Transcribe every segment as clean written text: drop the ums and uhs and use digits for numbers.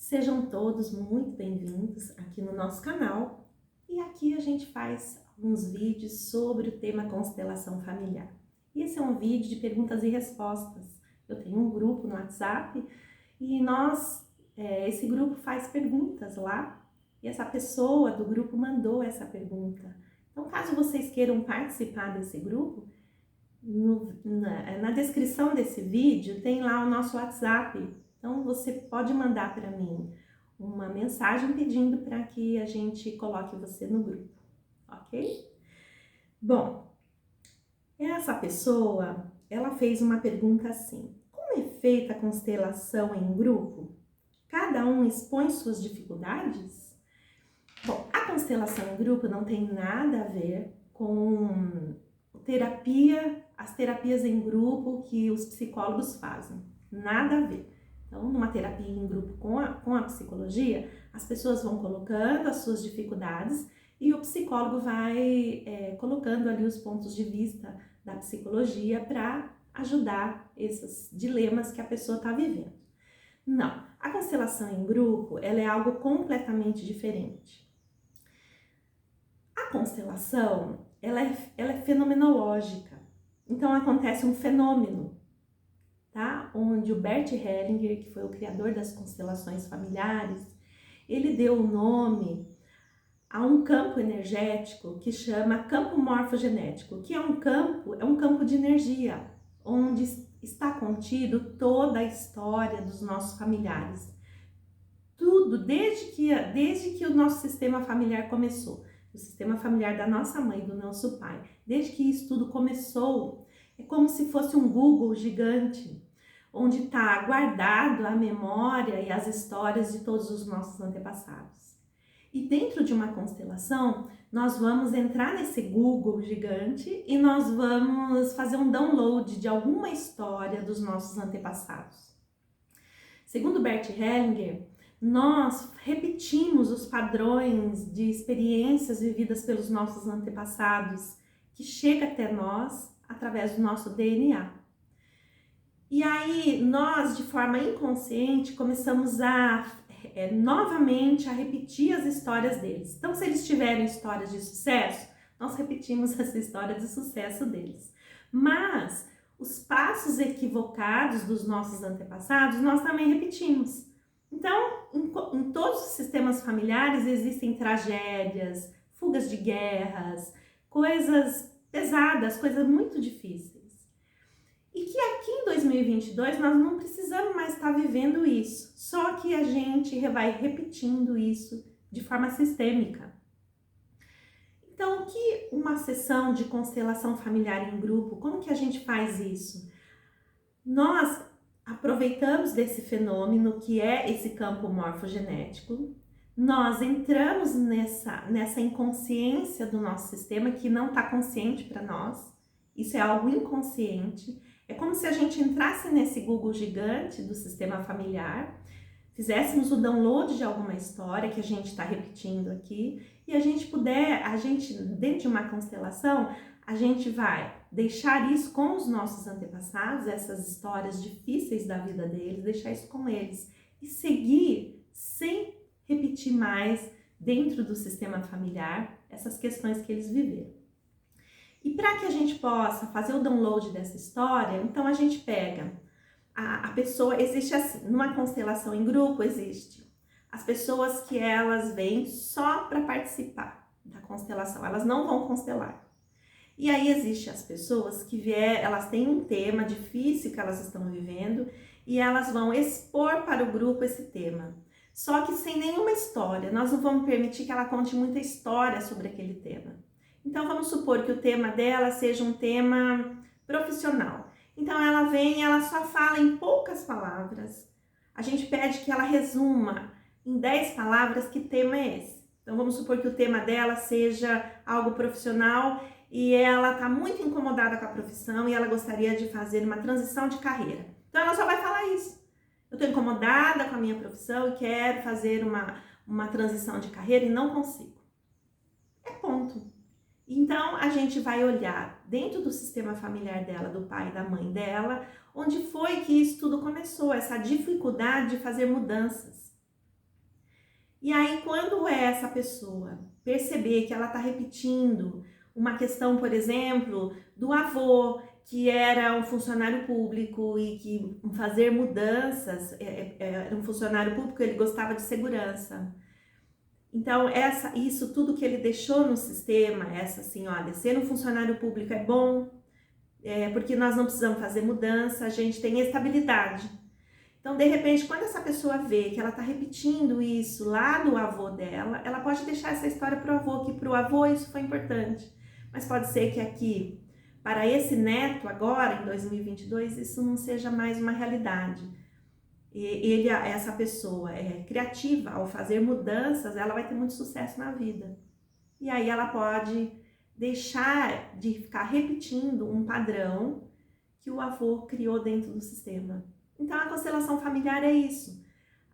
Sejam todos muito bem-vindos aqui no nosso canal e aqui a gente faz alguns vídeos sobre o tema constelação familiar. E esse é um vídeo de perguntas e respostas. Eu tenho um grupo no WhatsApp e esse grupo faz perguntas lá e essa pessoa do grupo mandou essa pergunta. Então, caso vocês queiram participar desse grupo, na descrição desse vídeo tem lá o nosso WhatsApp. Então, você pode mandar para mim uma mensagem pedindo para que a gente coloque você no grupo, ok? Bom, essa pessoa, ela fez uma pergunta assim: como é feita a constelação em grupo? Cada um expõe suas dificuldades? Bom, a constelação em grupo não tem nada a ver com as terapias em grupo que os psicólogos fazem, nada a ver. Então, numa terapia em grupo com a psicologia, as pessoas vão colocando as suas dificuldades e o psicólogo vai colocando ali os pontos de vista da psicologia para ajudar esses dilemas que a pessoa está vivendo. Não, a constelação em grupo, ela é algo completamente diferente. A constelação, ela é fenomenológica. Então, acontece um fenômeno, tá? Onde o Bert Hellinger, que foi o criador das constelações familiares, ele deu o nome a um campo energético que chama campo morfogenético, que é um campo de energia, onde está contido toda a história dos nossos familiares. Tudo, desde que o nosso sistema familiar começou, o sistema familiar da nossa mãe e do nosso pai, desde que isso tudo começou, é como se fosse um Google gigante, onde está guardado a memória e as histórias de todos os nossos antepassados. E dentro de uma constelação, nós vamos entrar nesse Google gigante e nós vamos fazer um download de alguma história dos nossos antepassados. Segundo Bert Hellinger, nós repetimos os padrões de experiências vividas pelos nossos antepassados, que chega até nós através do nosso DNA. E aí, nós, de forma inconsciente, começamos novamente a repetir as histórias deles. Então, se eles tiverem histórias de sucesso, nós repetimos essa história de sucesso deles. Mas os passos equivocados dos nossos antepassados, nós também repetimos. Então, em todos os sistemas familiares existem tragédias, fugas de guerras, coisas pesadas, coisas muito difíceis. E que aqui em 2022 nós não precisamos mais estar vivendo isso, só que a gente vai repetindo isso de forma sistêmica. Então, o que uma sessão de constelação familiar em grupo, como que a gente faz isso? Nós aproveitamos desse fenômeno que é esse campo morfogenético, nós entramos nessa inconsciência do nosso sistema que não está consciente para nós, isso é algo inconsciente. É como se a gente entrasse nesse Google gigante do sistema familiar, fizéssemos o download de alguma história que a gente está repetindo aqui e dentro de uma constelação, a gente vai deixar isso com os nossos antepassados, essas histórias difíceis da vida deles, deixar isso com eles e seguir sem repetir mais dentro do sistema familiar essas questões que eles viveram. E para que a gente possa fazer o download dessa história, então a gente pega a pessoa, existe assim, numa constelação em grupo existe as pessoas que elas vêm só para participar da constelação, elas não vão constelar. E aí existe as pessoas que elas têm um tema difícil que elas estão vivendo e elas vão expor para o grupo esse tema. Só que sem nenhuma história, nós não vamos permitir que ela conte muita história sobre aquele tema. Então, vamos supor que o tema dela seja um tema profissional. Então, ela vem e ela só fala em poucas palavras. A gente pede que ela resuma em 10 palavras que tema é esse. Então, vamos supor que o tema dela seja algo profissional e ela está muito incomodada com a profissão e ela gostaria de fazer uma transição de carreira. Então, ela só vai falar isso. Eu estou incomodada com a minha profissão e quero fazer uma transição de carreira e não consigo. É ponto. Então, a gente vai olhar dentro do sistema familiar dela, do pai e da mãe dela, onde foi que isso tudo começou, essa dificuldade de fazer mudanças. E aí, quando essa pessoa perceber que ela está repetindo uma questão, por exemplo, do avô, que era um funcionário público e que fazer mudanças, era um funcionário público, ele gostava de segurança. Então, isso tudo que ele deixou no sistema, essa assim, olha, ser um funcionário público é bom, porque nós não precisamos fazer mudança, a gente tem estabilidade. Então, de repente, quando essa pessoa vê que ela está repetindo isso lá do avô dela, ela pode deixar essa história para o avô, que para o avô isso foi importante. Mas pode ser que aqui, para esse neto agora, em 2022, isso não seja mais uma realidade. Essa pessoa é criativa, ao fazer mudanças, ela vai ter muito sucesso na vida. E aí ela pode deixar de ficar repetindo um padrão que o avô criou dentro do sistema. Então a constelação familiar é isso.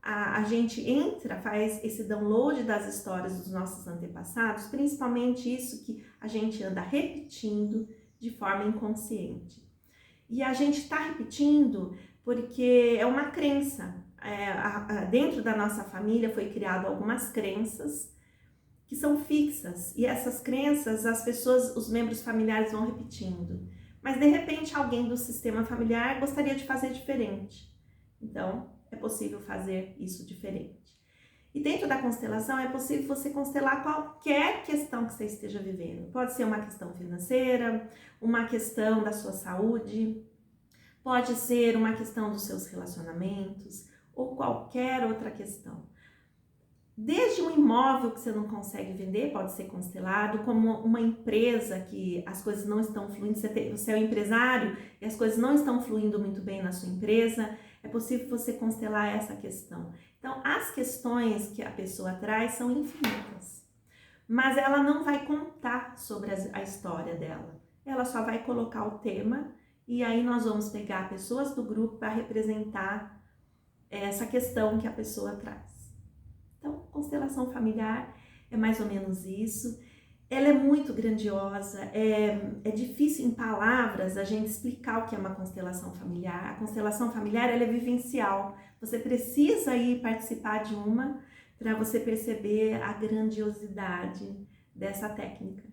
A gente entra, faz esse download das histórias dos nossos antepassados, principalmente isso que a gente anda repetindo de forma inconsciente. E a gente está repetindo porque é uma crença. Dentro da nossa família foi criado algumas crenças que são fixas, e essas crenças as pessoas, os membros familiares vão repetindo. Mas de repente alguém do sistema familiar gostaria de fazer diferente. Então é possível fazer isso diferente. E dentro da constelação é possível você constelar qualquer questão que você esteja vivendo. Pode ser uma questão financeira, uma questão da sua saúde, pode ser uma questão dos seus relacionamentos ou qualquer outra questão. Desde um imóvel que você não consegue vender, pode ser constelado, como uma empresa que as coisas não estão fluindo, você é um empresário e as coisas não estão fluindo muito bem na sua empresa, é possível você constelar essa questão. Então, as questões que a pessoa traz são infinitas, mas ela não vai contar sobre a história dela, ela só vai colocar o tema e aí nós vamos pegar pessoas do grupo para representar essa questão que a pessoa traz. Então, constelação familiar é mais ou menos isso. Ela é muito grandiosa, é difícil em palavras a gente explicar o que é uma constelação familiar. A constelação familiar ela é vivencial. Você precisa ir participar de uma para você perceber a grandiosidade dessa técnica.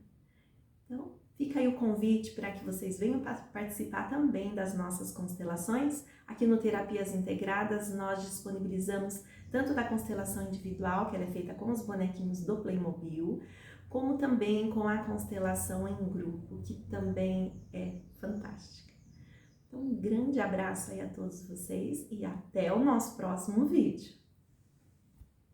Então, fica aí o convite para que vocês venham participar também das nossas constelações. Aqui no Terapias Integradas nós disponibilizamos tanto da constelação individual, que ela é feita com os bonequinhos do Playmobil, como também com a constelação em grupo, que também é fantástica. Então, um grande abraço aí a todos vocês e até o nosso próximo vídeo.